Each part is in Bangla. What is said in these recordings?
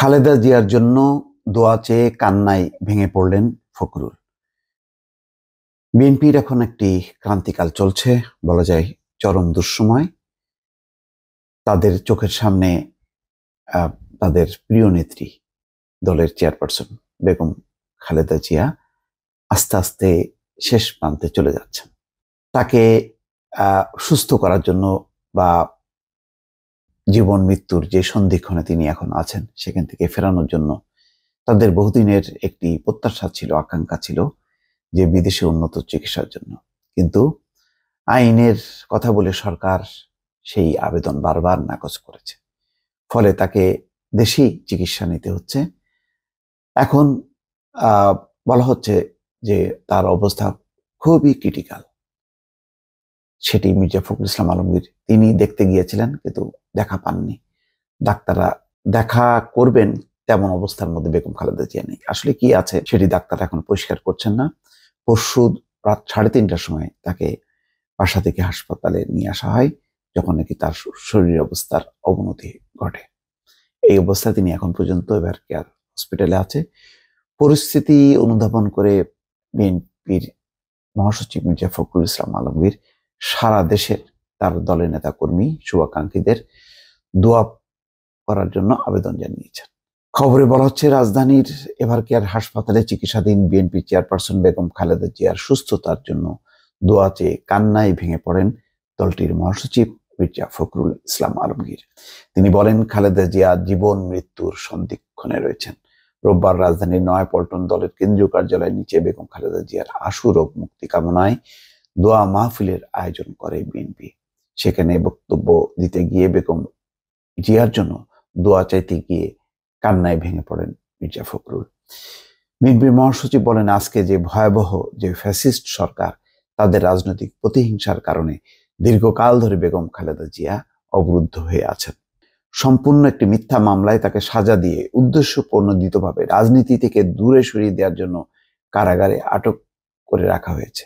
খালেদা জিয়ার জন্য দোয়া চেয়ে কান্নায় ভেঙে পড়লেন ফখরুল। বিএনপির এখন একটি ক্রান্তিকাল চলছে, বলা যায় চরম দুঃসময়। তাদের চোখের সামনে তাদের প্রিয় নেত্রী, দলের চেয়ারপারসন বেগম খালেদা জিয়া আস্তে আস্তে শেষ প্রান্তে চলে যাচ্ছেন। তাকে সুস্থ করার জন্য বা জীবন মৃত্যুর যে সন্ধিক্ষণে তিনি এখন আছেন সেখান থেকে ফেরানোর জন্য তাদের বহুদিনের একটি প্রত্যাশা ছিল, আকাঙ্ক্ষা ছিল যে বিদেশে উন্নত চিকিৎসার জন্য। কিন্তু আইনের কথা বলে সরকার সেই আবেদন বারবার নাকচ করেছে। ফলে তাকে দেশেই চিকিৎসা নিতে হচ্ছে। এখন বলা হচ্ছে যে তার অবস্থা খুবই ক্রিটিক্যাল। সেটি মির্জা ফখরুল ইসলাম আলমগীর তিনি দেখতে গিয়েছিলেন, কিন্তু দেখা পাননি। ডাক্তাররা দেখা করবেন তেমন অবস্থার মধ্যে বেগম খালেদা জিয়া নেই। আসলে কি আছে সেটি ডাক্তাররা এখন পরিষ্কার করছেন না। পরশু রাত 3:30টার সময় তাকে বাসা থেকে হাসপাতালে নিয়ে আসা হয়, যখন নাকি তার শরীরের অবস্থার অবনতি ঘটে। এই অবস্থায় তিনি এখন পর্যন্ত এভার কেয়ার হসপিটালে আছে। পরিস্থিতি অনুধাবন করে বিএনপির মহাসচিব মির্জা ফখরুল ইসলাম আলমগীর সারা দেশের তার দলের নেতা কর্মী শুভাকাঙ্ক্ষীদের দোয়া করার জন্য আবেদন জানিয়েছেন। খবরে বলা হচ্ছে, রাজধানীর এভার কেয়ার হাসপাতালে চিকিৎসাধীন বিএনপি চেয়ারপারসন বেগম খালেদা জিয়ার সুস্থতার জন্য দোয়া চেয়ে কান্নায় ভেঙে পড়েন দলটির মহাসচিব মির্জা ফখরুল ইসলাম আলমগীর। তিনি বলেন, খালেদা জিয়া জীবন মৃত্যুর সন্ধিক্ষণে রয়েছেন। রোববার রাজধানীর নয়াপল্টন দলের কেন্দ্রীয় কার্যালয়ের নিচে বেগম খালেদা জিয়ার আশু রোগ মুক্তি কামনায় দোয়া মাহফিলের আয়োজন করে বিএনপি। সেখানে বক্তব্য দিতে গিয়ে বেগম জিয়ার জন্য দোয়া চাইতে গিয়ে কান্নায় ভেঙে পড়েন মির্জা ফখরুল। বিএনপির মহাসচিব বলেন, আজকে যে ভয়াবহ যে ফ্যাসিস্ট সরকার, তাদের রাজনৈতিক প্রতিহিংসার কারণে দীর্ঘকাল ধরে বেগম খালেদা জিয়া অবরুদ্ধ হয়ে আছেন। সম্পূর্ণ একটি মিথ্যা মামলায় তাকে সাজা দিয়ে উদ্দেশ্যপ্রণোদিতভাবে রাজনীতি থেকে দূরে সরিয়ে দেওয়ার জন্য কারাগারে আটক করে রাখা হয়েছে।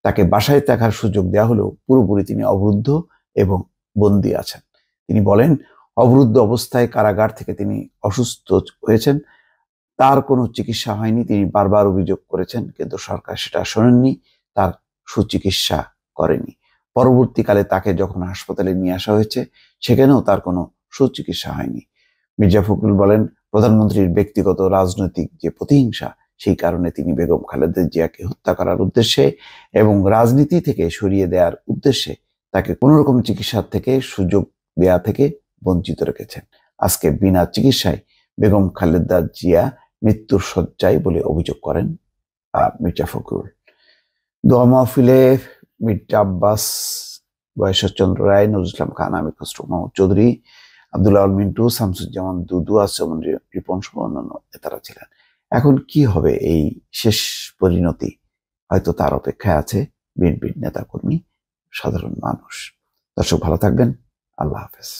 তাকে বাসায় থাকার সুযোগ দেওয়া হলেও পুরোপুরি তিনি অবরুদ্ধ এবং বন্দী আছেন। তিনি বলেন, অবরুদ্ধ অবস্থায় কারাগার থেকে তিনি অসুস্থ হয়েছেন, তার কোনো চিকিৎসা হয়নি। তিনি বারবার অভিযোগ করেছেন, কিন্তু সরকার সেটা শোনেননি, তার সুচিকিৎসা করেনি। পরবর্তীকালে তাকে যখন হাসপাতালে নিয়ে আসা হয়েছে, সেখানেও তার কোনো সুচিকিৎসা হয়নি। মির্জা ফখরুল বলেন, প্রধানমন্ত্রীর ব্যক্তিগত রাজনৈতিক যে প্রতিহিংসা, সেই কারণে তিনি বেগম খালেদা জিয়াকে হত্যা করার উদ্দেশ্যে এবং রাজনীতি থেকে সরিয়ে দেওয়ার উদ্দেশ্যে তাকে কোনো রকম চিকিৎসার থেকে সুযোগ দেয়া থেকে বঞ্চিত রেখেছেন। আজকে বিনা চিকিৎসায় বেগম খালেদা জিয়া মৃত্যুর শয্যায় বলে অভিযোগ করেন মির্জা ফখরুল। দোয়া মাহফিলে মির্জা আব্বাস, বয়েশ্বর চন্দ্র রায়, নজরুল ইসলাম খান, আমির খসরু মাহমুদ চৌধুরী, আব্দুল্লাহ আল মিন্টু, শামসুজ্জামান দুদু, আসমান রিপন সহ অন্যান্য নেতারা ছিলেন। এখন কি হবে এই শেষ পরিণতি, হয়তো তার অপেক্ষায় আছে বিএনপির নেতাকর্মী, সাধারণ মানুষ। দর্শক, ভালো থাকবেন। আল্লাহ হাফেজ।